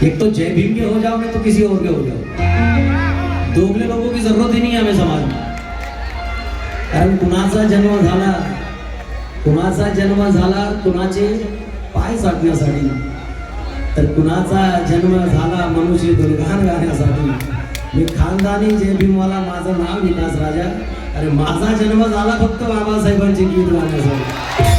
एक तो जय भीम के हो जाओ, नहीं तो किसी और के हो जाओ। दोगले लोगों की जरूरत ही नहीं है हमें समाज में। कारण कुणाचा जन्म झाला कुणाचे पाय साधण्यासाठी, तर कुणाचा जन्म झाला मनुष्य गुणगान गाण्यासाठी। मी खानदानी जय भीमवाला, माझं नाव विकास राजा। अरे माझा जन्म झाला फक्त बाबासाहेबांचे गीत गाण्यासाठी।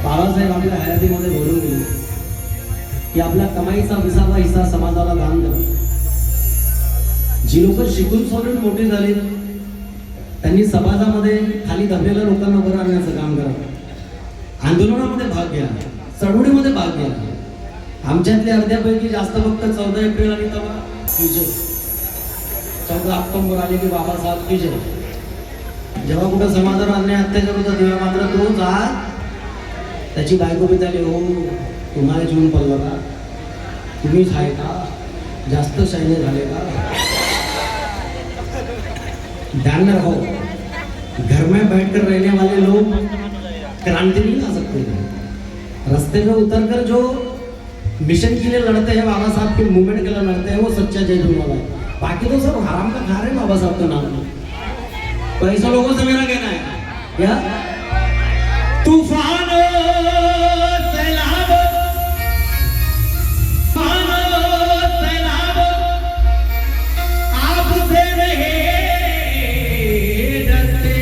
बाबासाहेब आपल्या हयातीमध्ये बोलून गेले की आपल्या कमाईचा 20वा हिस्सा समाजाला दान करा। जी लोक शिकून सवरून मोठी झाली त्यांनी समाजामध्ये खाली दबलेल्या लोकांना उभं राहण्याचं काम करा। आंदोलनामध्ये भाग घ्या, चळवळीमध्ये भाग घ्या। आमच्यातले अर्ध्यापैकी जास्त फक्त 14 एप्रिल आणि तेव्हा विजय, 14 ऑक्टोबर आले की बाबासाहेब की जय। जेव्हा कुठं समाजावर अन्याय अत्याचार होता तेव्हा मात्र तोच आज त्याची बायको पिताली, हो तुम्हाला जीवन पडलं का, तुम्हीच आहे का, जास्त सैन्य झाले का। ध्यान में रहो, घर में बैठकर रहने वाले लोग क्रांति नहीं ला सकते। रास्ते में उतरकर जो मिशन के लिए लड़ते हैं, बाबा साहब के मूवमेंट के लिए लड़ते हैं, वो सच्चा जय भीमवाला है। बाकी तो सब हराम का खा रहे हैं बाबा साहब का नाम। तो ऐसे लोगों से मेरा कहना है क्या, तूफान सैलाब आपसे नहीं डरते,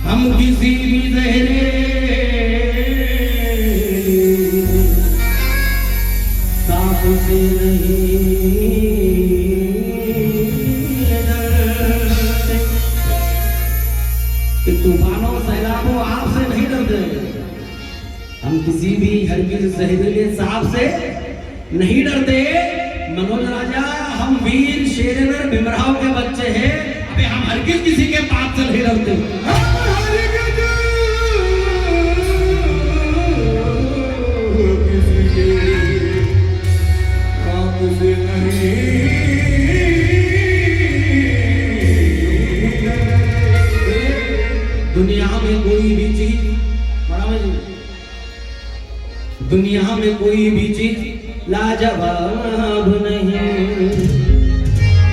हम किसी भी जहरे सांप से नहीं डरते। तूफानों सैलाबों आपसे नहीं डरते, हम किसी भी हरगिज़ जहरीले सांप से नहीं डरते। मनोज राजा, हम वीर शेरवर भीमराव के बच्चे हैं, अबे हम हरगिज़ किसी के पाप से नहीं डरते। किसी के पाप से नहीं। दुनिया में कोई भी चीज, दुनिया में कोई भी चीज लाजवाब नहीं,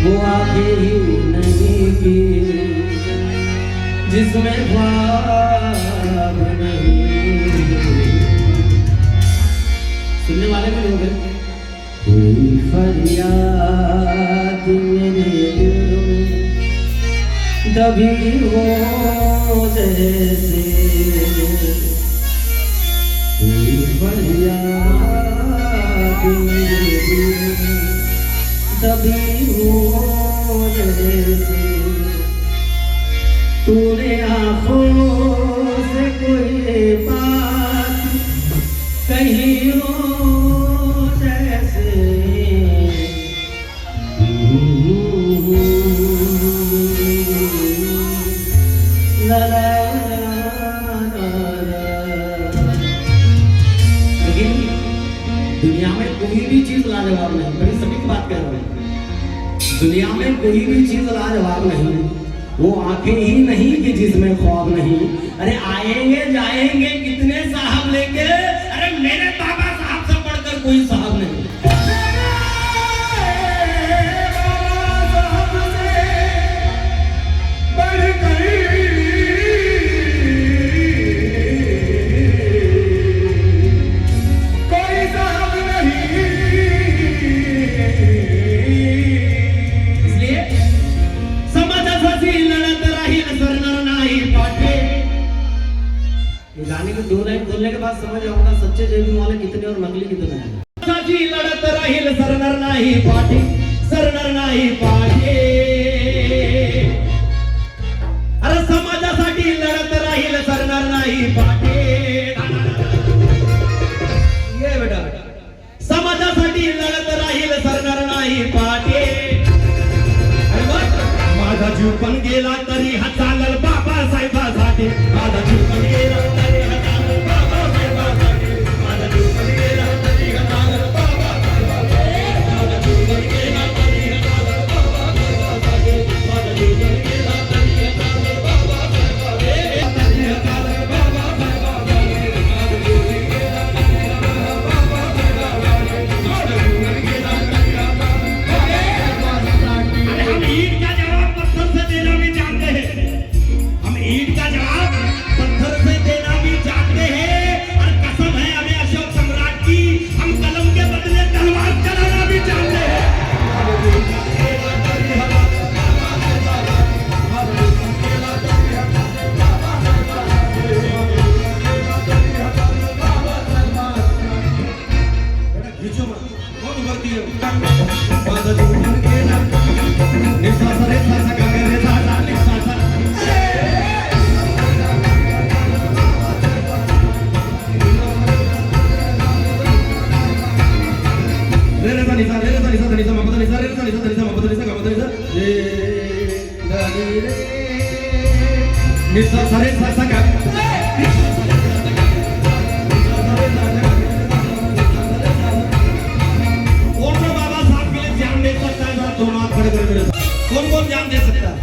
वो आगे ही नहीं की जिसमें ख्वाब नहीं। सुनने वाले भी लोग हैं। कोई फरियाद मेरे दिल में दबी हो जैसे, कोई फरियाद मेरे दिल में दबी हो जैसे। तूने आँखों से कोई बात नहीं हो जैसे ला ला लेकिन दुनिया में कोई भी चीज लाजवाब नहीं, बड़ी सटीक बात कह रहा हूं। दुनिया में कोई भी चीज लाजवाब नहीं, वो आंखें ही नहीं कि जिसमें ख्वाब नहीं। अरे आएंगे जाएंगे कितने साहब लेके, अरे मेरे बाबा साहब से बढ़कर कोई साहब नहीं। गाने के 2 लाइन बोलने के बाद समझ आऊंगा सच्चे जेबी वाले कितने और नकली कितने हैं। साची लढत राहील सरणार नाही पाठी, सरणार नाही पाठी। अरे समाजासाठी लढत राहील सरणार नाही पाठी। ये बेटा समाजासाठी लढत राहील सरणार नाही पाठी। अरे बघ माझा जीव पण गेला तरी हा चालल बाबासाहेबासाठी। माझा जीव पण गेला तरी हा चालल बाबासाहेबासाठी। माझा जीव पण गेला तरी हा चालल बाबासाहेबासाठी। माझा जीव पण गेला तरी हा चालल बाबासाहेबासाठी। माझा जीव पण गेला तरी हा चालल बाबासाहेबासाठी। तरी हा चालल बाबासाहेबासाठी। माझा जीव पण गेला तरी हा चालल बाबासाहेबासाठी। माझा जीव पण गेला तरी हा चालल बाबासाहेबासाठी। अरे हम ईद का जवाब पत्थर से देना भी जानते हैं। हम ईद का जवाब पत्थर से देना भी जानते हैं। और कसम है हमें अशोक सम्राट की, हम कलम के बदले तलवार चलाना भी जानते हैं। कौन कौन जान दे सकता है?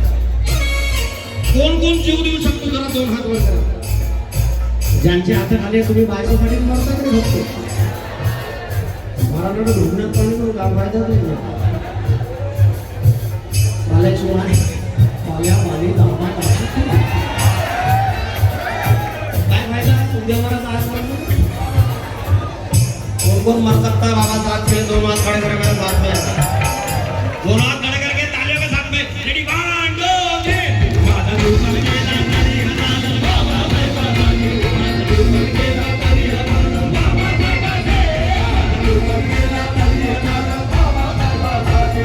कौन कौन जीव देऊ शकतो? जरा 2 हात वर करा। ज्यांचे हात खाली तुम्ही बायकोसाठी मरता तरी बघतो मला नव्हतं ढुकण्यात पण काम फायदा नाही। पाल्याशिवाय पाल्या पाणी दाबा काय फायदा उद्यावरच आज कौन मर सकता है बाबा साथ में? 2 हाथ खड़े करके मेरे साथ में, 2 हाथ खड़े करके तालियों के साथ में रेडी 1 2 3। माझा जीव पण गेला तरी हा चालल बाबासाहेबासाठी। माझा जीव पण गेला तरी हा चालल बाबासाहेबासाठी। माझा जीव पण गेला तरी हा चालल बाबासाहेबासाठी।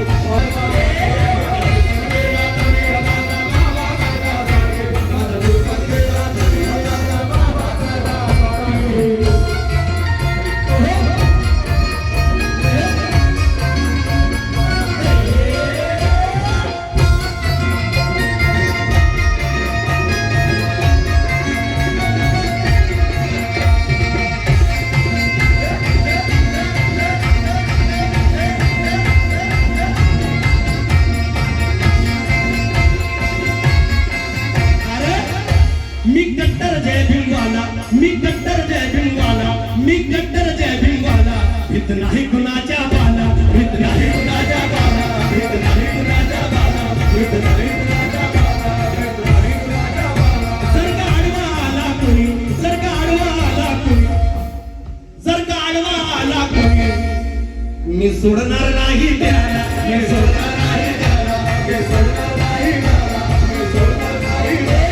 माझा जीव पण गेला तरी हा चालल बाबासाहेबासाठी। मी कट्टर जय भीमवाला, मी कट्टर जय भीमवाला, मी कट्टर जय भीमवाला। इतना ही कुणाच्या बाला, इतना ही कुणाच्या बाला, इतना ही कुणाच्या बाला, इतना ही कुणाच्या बाला, इतना ही कुणाच्या बाला। जर का आडवा आला कोणी, जर का आडवा आला कोणी, जर का आडवा आला कोणी, मी सोडणार नाही त्याला, मी सोडणार नाही त्याला, मी सोडणार नाही त्याला, मी सोडणार नाही त्याला।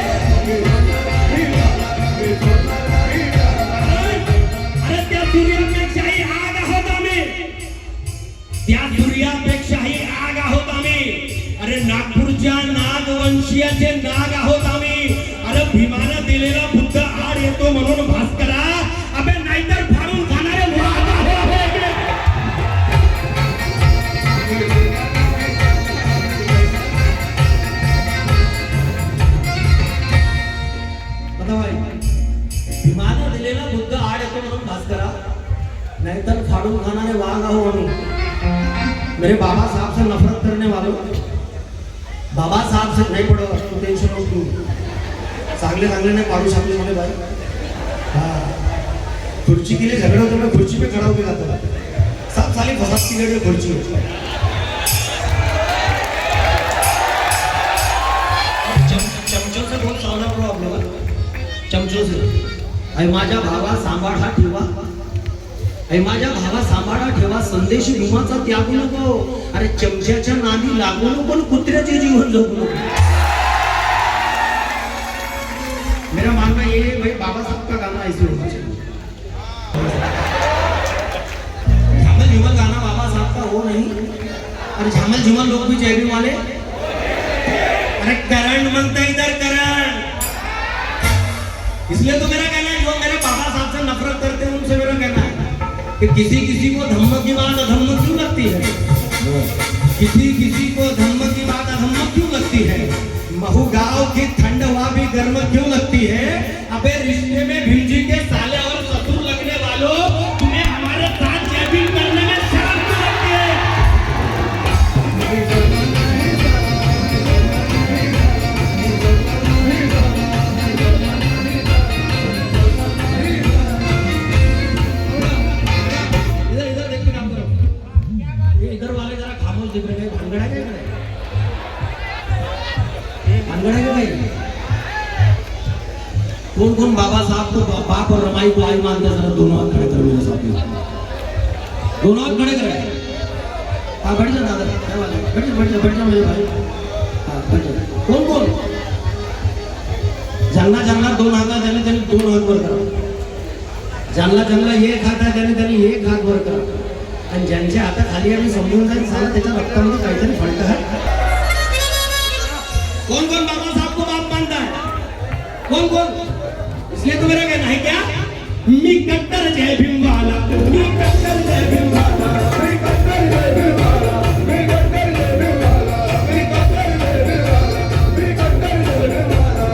अरे त्या सूर्यापेक्षाही आग आहोत आम्ही, त्या सूर्यापेक्षाही आग आहोत आम्ही। अरे नागपूरच्या नागवंशीयाचे नाग आहोत आम्ही। अरे भीमानं दिलेला बुद्ध आड येतो म्हणून भास्करा, अबे नाहीतर फाडून खाणारे मेलेला बुद्ध आड येतो म्हणून भास्करा, नाहीतर फाडून खाणारे वाघ आहो आम्ही. मेरे बाबा साहब से नफरत करने वालों, बाबा साहब से नहीं पड़ो तू टेंशन नको घेऊ. चांगले चांगले नाही पाडू शकले मला भाई. हाँ खुर्ची के लिए झगड़े होते मैं खुर्ची पे खड़ा होकर जाता था. सब साली फसाद की जगह खुर्ची है. चमचों से बहुत सावधान रहो आप लोग. चमचों से आई माझ्या भावा सांभाळा ठेवा, आई माझ्या भावा सांभाळा ठेवा. संदेशी भीमाचा त्यागू नको. अरे चमच्याच्या नादी लागू नको, कुत्र्याचे जीवन जगू नको. मेरा मानना ये है भाई, बाबा साहब का गाना ऐसे होना चाहिए. झामल झिमल गाना बाबा साहब का वो नहीं. अरे झामल झिमल लोग भी जय भीम वाले. अरे करण मनता इधर करण. इसलिए तो मेरा कहना है, जो मेरे बाबा साहब से नफरत करते हैं उनसे मेरा कहना है कि किसी किसी को धम्म की बात अधम्म क्यों लगती है, किसी किसी को धम्म की बात अधम्म क्यों लगती है. महू गाँव की ठंड हवा भी गर्म क्यों लगती है. अबे रिश्ते में भीम जी के साले और ससुर लगने वालों, तुम्हें हमारे साथ जय भीम करने में शर्म क्यों लगती है. इधर इधर देख के काम करो. ये इधर वाले जरा खामोश दिख रहे हैं. भांगड़ा क्या है, भांगड़ा क्या भाई. कौन कौन बाबा साहब को बाप और रमाई को आई मानते हैं, जरा दोनों हाथ खड़े करो मेरे साथ. दोनों हाथ खड़े करें. हाँ बैठ जाओ दादा, क्या बात है, बैठ जाओ मेरे भाई. हाँ बैठ जाओ. कौन कौन ज्यांना दोन हात त्याने त्याने दोन हात वर करा. ज्यांना एक हात आहे त्याने त्याने एक हात वर करा. आणि ज्यांच्या हाताखाली आम्ही समजून जाईल साला त्याच्या रक्तामध्ये काहीतरी फळत आहे. कौन कौन बाबा साहब को बाप मानता है, कौन कौन. इसलिए तो मेरा कहना है क्या, मी कट्टर जय भीम वाला, मी कट्टर जय भीम वाला, मी कट्टर जय भीम वाला, मी कट्टर जय भीम वाला, मी कट्टर जय भीम वाला, मी कट्टर जय भीम वाला,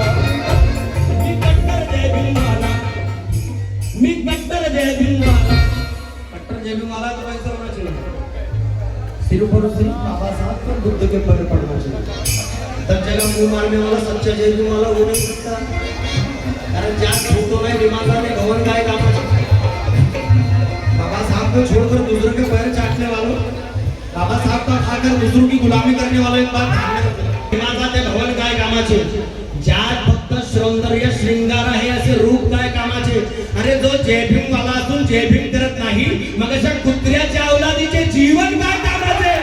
मी कट्टर जय भीम वाला, मी कट्टर जय भीम वाला. कट्टर जय भीम वाला तो कैसे होना चाहिए, सिर्फ और सिर्फ बाबा साहब पर बुद्ध के पर पड़ना चाहिए. तब जगह मुंह मारने वाला सच्चा जय भीम वाला हो नहीं सकता. कारण ज्या छोटो नहीं दिमाग में भवन का काम है. बाबा साहब को छोड़कर दूसरों के पैर चाटने वालों, बाबा साहब का खाकर दूसरों की गुलामी करने वालों, एक बात दिमागात ते भवन काय कामाचे. ज्यात फक्त सौंदर्य श्रृंगार आहे असे रूप काय कामाचे. अरे जो जय भीम वाला असून जय भीम करत नाही, मग अशा कुत्र्याच्या औलादीचे जीवन काय कामाचे.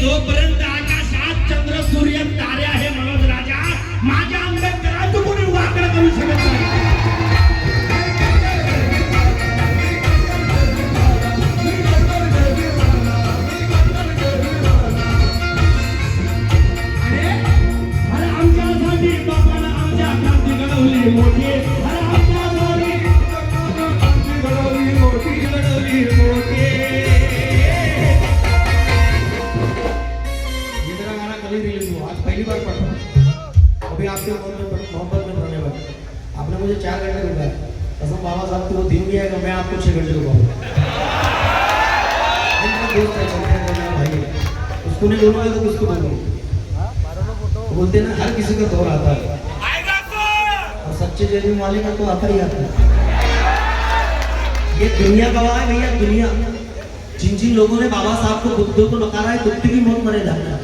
जोपर्यंत आकाशात चंद्र सूर्य तारे आहे मनोज राजा, माझ्या आंबेडकरांचं कोणी वाकडं करू शकत नाही. अरे आमच्यासाठी बापानं आमच्या क्रांती घडवली मोठी. अरे आमच्यासाठी क्रांती घडवली मोठी, घडवली मोठी. आज पहली बार पढ़ रहा हूँ. अभी आपके मोहब्बत में पढ़ने वाला. आपने मुझे 4 घंटे रुकाया. कसम बाबा साहब को वो दिन भी आएगा, मैं आपको 6 घंटे रुकाऊंगा. दोस्त है, चलते हैं मेरा भाई है, उसको नहीं बोलूँगा तो किसको बोलूँगा. बोलते ना हर किसी का दौर आता है, और सच्चे जय भीम वाले का तो आता ही आता है. ये दुनिया गवाह है भैया, दुनिया. जिन जिन लोगों ने बाबा साहब को बुद्ध को नकारा है, कुत्ते की मौत मरे जाना.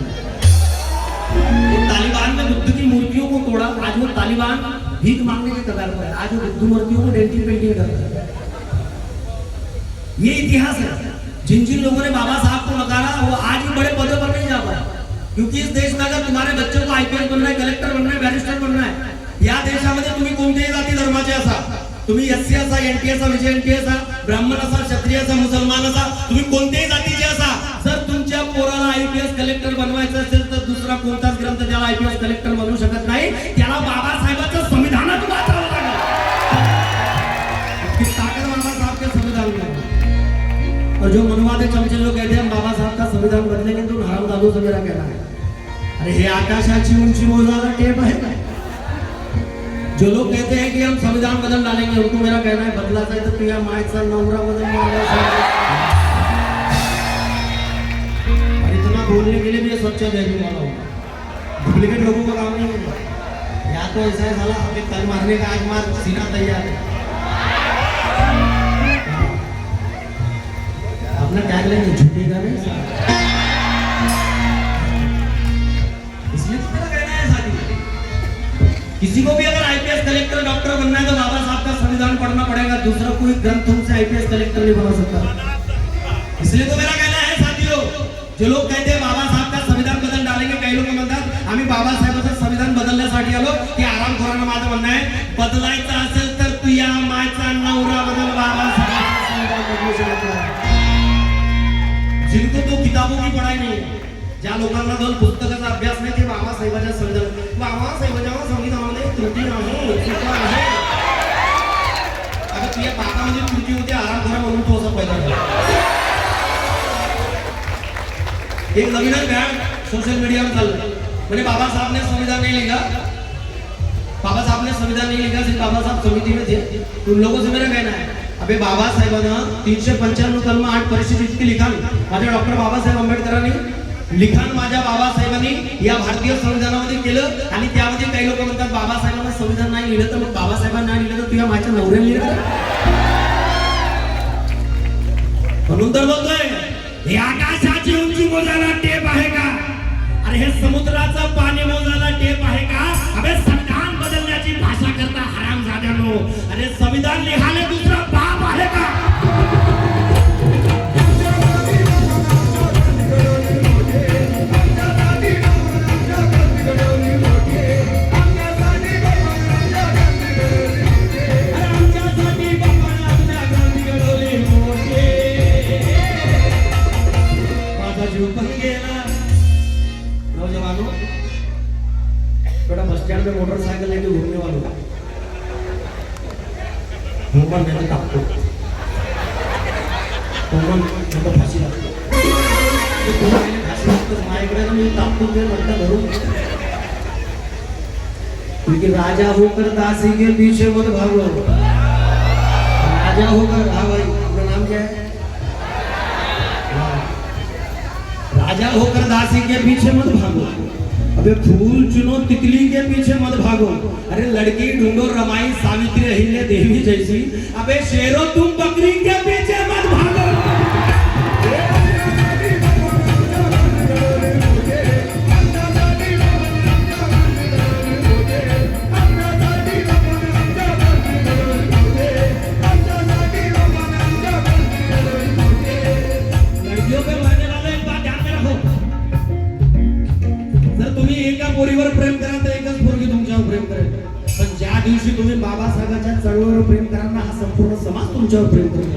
तालिबान में बुद्ध की मूर्तियों को तोड़ा, आज वो तालिबान भीख मांगने के कगार पर है. आज वो बुद्ध मूर्तियों को डेंटिंग पेंटिंग करता है. ये इतिहास है. जिन जिन लोगों ने बाबा साहब को नकारा वो आज भी बड़े पदों पर नहीं जा पाए. क्योंकि इस देश में अगर तुम्हारे बच्चों को आईपीएस बनना है, कलेक्टर बनना है, बैरिस्टर बनना है, या देशामध्ये तुम्ही कोणत्याही जाती धर्माचे असा, तुम्ही एससी असा, एनटी असा, विजय एनटी असा, ब्राह्मण असा, क्षत्रिय असा, मुसलमान असा, तुम्ही कोणत्याही जातीचे असा, जर तुमच्या पोराला आईपीएस कलेक्टर बनवायचं असेल तर दुसरं दुसरा कोणताच ग्रंथ ज्याला आयपीएस कलेक्टर बनवू शकत नाही, त्याला बाबासाहेबांचं संविधानात वाचावं लागेल. इतकी ताकद बाबा साहब के संविधान में. और जो मनवादे चमचे लोग कहते हैं बाबा साहब का संविधान बदलेंगे तो हरामजादों से मेरा कहना है. अरे हे आकाशाची उंची मोजायला टेप आहे का? जो लोग कहते हैं कि हम संविधान बदल डालेंगे, उनको मेरा कहना है बदलाचा है तो तुझ्या मायचा नवरा बदल. और इतना बोलने के लिए भी सोचा दे वाला होगा. डुप्लीकेट लोगों का काम नहीं है. या तो ऐसा है साला हमें कल मारने का आज मार, सीना तैयार है. अपना टैग लेंगे झूठेगा नहीं. इसलिए मेरा कहना है साथी, किसी को भी अगर आईपीएस कलेक्टर डॉक्टर बनना है तो बाबा साहब का संविधान पढ़ना पड़ेगा. दूसरा कोई ग्रंथ से आईपीएस कलेक्टर नहीं बना सकता. इसलिए तो मेरा कहना है साथियों, जो लोग कहते हैं बाबा साहब का संविधान बदल डालेंगे, काही लोक म्हणतात आम्ही बाबासाहेबांचं संविधान बदलण्यासाठी आलो, की आरामखोरांना माझं म्हणणं आहे बदलायचं असेल तर तू या मायचा नवरा बदल. बाबासाहेबांचं संविधान बदलू शकत नाही. जिनको तो किताबों की पढ़ाई नहीं है, ज्या लोकांना दोन पुस्तकाचा अभ्यास नाही, ते बाबासाहेबांच्या बाबासाहेबांच्या संविधानामध्ये त्रुटी आहे, चुका आहे. अगं तुझ्या बाबामध्ये त्रुटी होती, आरामखोरा म्हणून तो असं पैदा झाला. एक नवीनच बॅड सोशल मीडियावर चाललं, म्हणजे बाबा साहब ने संविधान नहीं लिखा, बाबा साहब ने संविधान नहीं लिखा, सिर्फ बाबा साहब समिति में थे. उन लोगों से मेरा कहना है, अबे बाबासाहेबांना 395 कलम 8 परिशिष्ट इतकी लिखाण माझ्या डॉक्टर बाबासाहेब आंबेडकरांनी लिखाण माझ्या बाबासाहेबांनी या भारतीय संविधानामध्ये केलं. आणि त्यामध्ये काही लोक म्हणतात बाबासाहेबांना संविधान नाही लिहिलं, तर मग बाबासाहेबांना नाही लिहिलं तर तुझ्या माझ्या नवऱ्याने लिहिलं. म्हणून तर बोलतोय हे आकाशाची उंची मोजायला टेप आहे का? अरे हे समुद्राचं पाणी मोजायला टेप आहे का? अबे संविधान बदलण्याची भाषा करता हरामजाद्यानो. अरे संविधान लिहायला दुसरा बाप आहे का? बस स्टैंड में मोटरसाइकिल लेके घूमने वालों मोमन मैंने कापतो मोमन तो फाशी लागतो. फाशी लागतो माझ्याकडे ना मी कापतो ते म्हणता धरून. क्योंकि राजा होकर दासी के पीछे मत भागो. राजा होकर, हाँ भाई अपना नाम क्या है? राजा होकर दासी के पीछे मत भागो. अबे फूल चुनो तितली के पीछे मत भागो. अरे लड़की ढूंढो रमाई सावित्री अहिल्या देवी जैसी. अबे शेरो तुम बकरी के पीछे मत भागो. लड़कियों पे मरने वाले एक बात ध्यान में रखो. जर तुम्ही एका पोरीवर प्रेम कराल तर एकच पोरगी तुमच्यावर प्रेम करेल. पण ज्या दिवशी तुम्ही बाबासाहेबांच्या चळवळीवर प्रेम कराल ना, हा संपूर्ण समाज तुमच्यावर प्रेम करेल.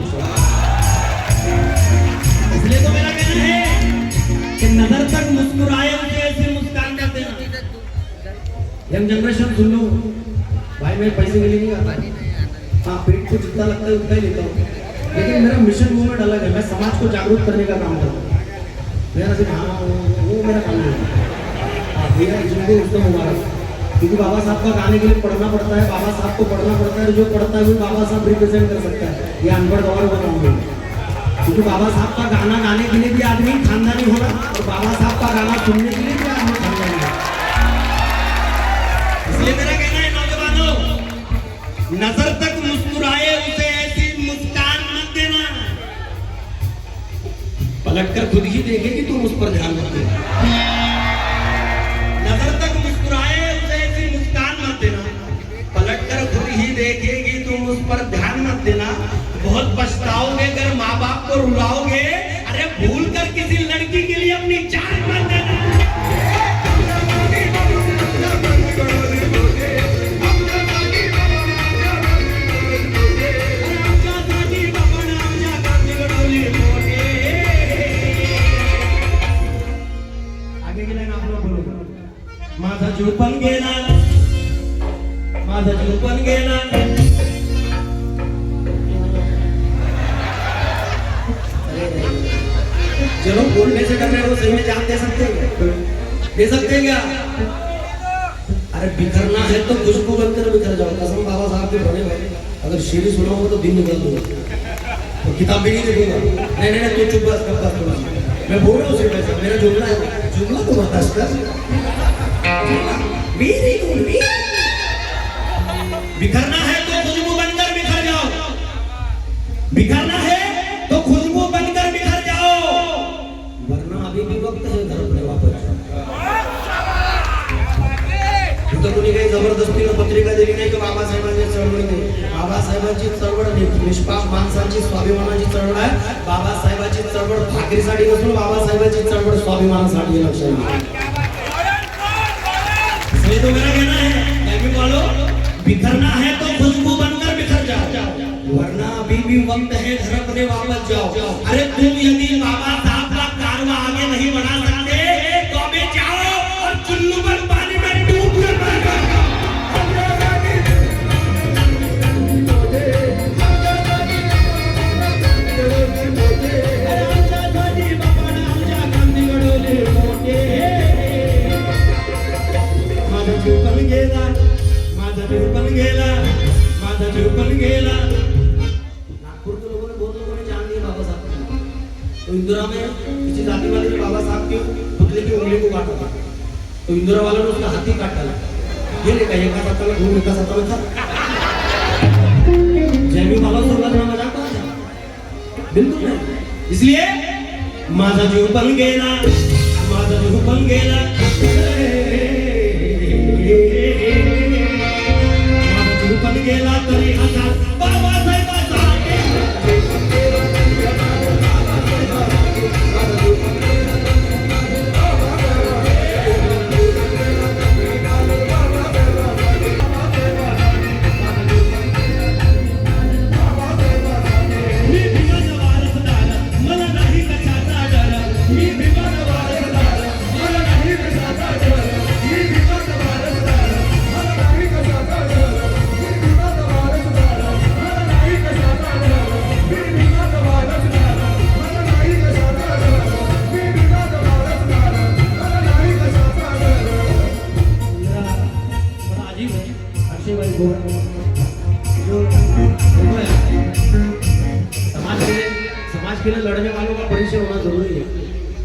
इसलिए तो मेरा कहना है कि नजर तक मुस्कुराए मुझे ऐसी मुस्कान कर देना. यंग जनरेशन सुन लो भाई, मैं पैसे के लिए नहीं आता. हाँ, पेट को जितना लगता है उतना ही लेता हूँ, लेकिन मेरा मिशन मूवमेंट अलग है. मैं समाज को जागरूक करने का काम करता हूँ. मेरा सिर्फ हाँ वो मेरा काम नहीं है. जिनको उसको मुबारक, क्योंकि बाबा साहब का गाने के लिए पढ़ना पड़ता है, बाबा साहब को पढ़ना पड़ता है. जो पढ़ता है वो बाबा साहब रिप्रेजेंट कर सकता है. ये अनपढ़ गौर बनाऊंगे, क्योंकि बाबा साहब का गाना गाने के लिए भी आदमी खानदानी होना, और बाबा साहब का गाना सुनने के लिए भी आदमी खानदानी होना. इसलिए मेरा कहना है नौजवानों, नजर तक मुस्कुराए उसे ऐसी मुस्कान मत देना. पलटकर खुद ही देखेगी तुम उस पर ध्यान मत देना. नजर तक मुस्कुराए उसे ऐसी मुस्कान मत देना. पलटकर खुद ही देखेगी तुम उस पर ध्यान मत देना. बहुत पछताओगे अगर माँ बाप को रुलाओगे. अरे भूल कर किसी लड़की के लिए अपनी जान मत देना. माझा जीव पण गेला, माझा जीव पण गेला. चलो बोलने से कर रहे हो, सही में जान दे सकते हैं, दे सकते हैं क्या? अरे बिखरना है तो खुशबू बनकर बिखर जाओ. कसम बाबा साहब के बड़े भाई, अगर शेरी सुनाओगे तो दिन निकल दूंगा, तो किताब भी नहीं देखूंगा. नहीं नहीं तू चुप बस, कब बस थोड़ा. मैं बोल रहा हूँ सिर्फ ऐसा, मेरा जुमला है, जुमला तो बर्दाश्त कर. मेरी उर्मी. बिखरना है तो खुशबू बनकर बिखर जाओ, बिखरना है तो खुशबू बनकर बिखर जाओ, वरना अभी भी वक्त है घर अपने वापस. इथं कोणी काही जबरदस्तीनं पत्रिका दिली नाही की बाबासाहेबांची चळवळ नाही. बाबासाहेबांची चळवळ निष्पाप माणसांची स्वाभिमानाची चळवळ आहे. बाबासाहेबांची चळवळ भाकरीसाठी नसून बाबासाहेबांची चळवळ स्वाभिमानासाठी आहे. लक्षात घ्या. ये तो मेरा कहना है. मैं भी बोलो, बिखरना है तो खुशबू बनकर बिखर जाओ, वरना अभी भी वक्त है घर अपने वापस जाओ. अरे तुम यदि बाबा साहब का कारवा आगे नहीं बढ़ा सकते तो अभी जाओ और चुल्लू पर पानी में डूब कर मर जाओ. माझा जीव पण गेला, माझा जीव पण गेला, माझा जीव पण गेला. नागपुर के लोगों ने बहुत लोगों ने जान लिया बाबा साहब को. तो इंदिरा में किसी जाति वाले ने बाबा साहब के पुतले की उंगली को काटा था, तो इंदिरा वालों ने उसका हाथी काट डाला. ये लेकर एक का सत्ता में घूम, एक का सत्ता में था. जय भी बाबा को लगना मजाक बात है, बिल्कुल नहीं. इसलिए माझा जीव पण गेला, माझा जीव पण गेला, माझा जीव पण गेला तरी असा बाबासाहेबाचा. मी भीमाचा वारसदार, मला नाही कशाचा डर. मी भीमाचा वारसदार, मला नाही कशाचा डर. मी भीमाचा वारसदार, मला नाही कशाचा डर. मी भीमाचा वारसदार, मला नाही कशाचा डर. मी भीमाचा वारसदार, मला नाही कशाचा डर. मी भीमाचा वारसदार, मला नाही कशाचा डर. बड़ा अजीब है अक्षय भाई को जो समाज के लिए लड़ने वालों का परिचय होना जरूरी है.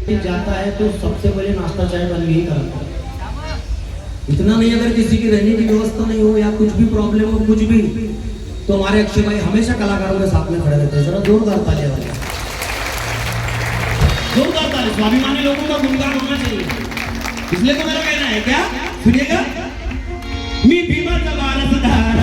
कि जाता है तो सबसे पहले नाश्ता चाय बन ही करता है. इतना नहीं, अगर किसी की रहने की व्यवस्था नहीं हो या कुछ भी प्रॉब्लम हो कुछ भी, तो हमारे अक्षय भाई हमेशा कलाकारों के साथ में खड़े रहते हैं. जरा जोरदार तालियां बजाएं. जोरदार ताली. स्वाभिमानी लोगों का गुणगान होना चाहिए. इसलिए तो मेरा कहना है, क्या सुनिएगा. मी भीमाचा वारसदार,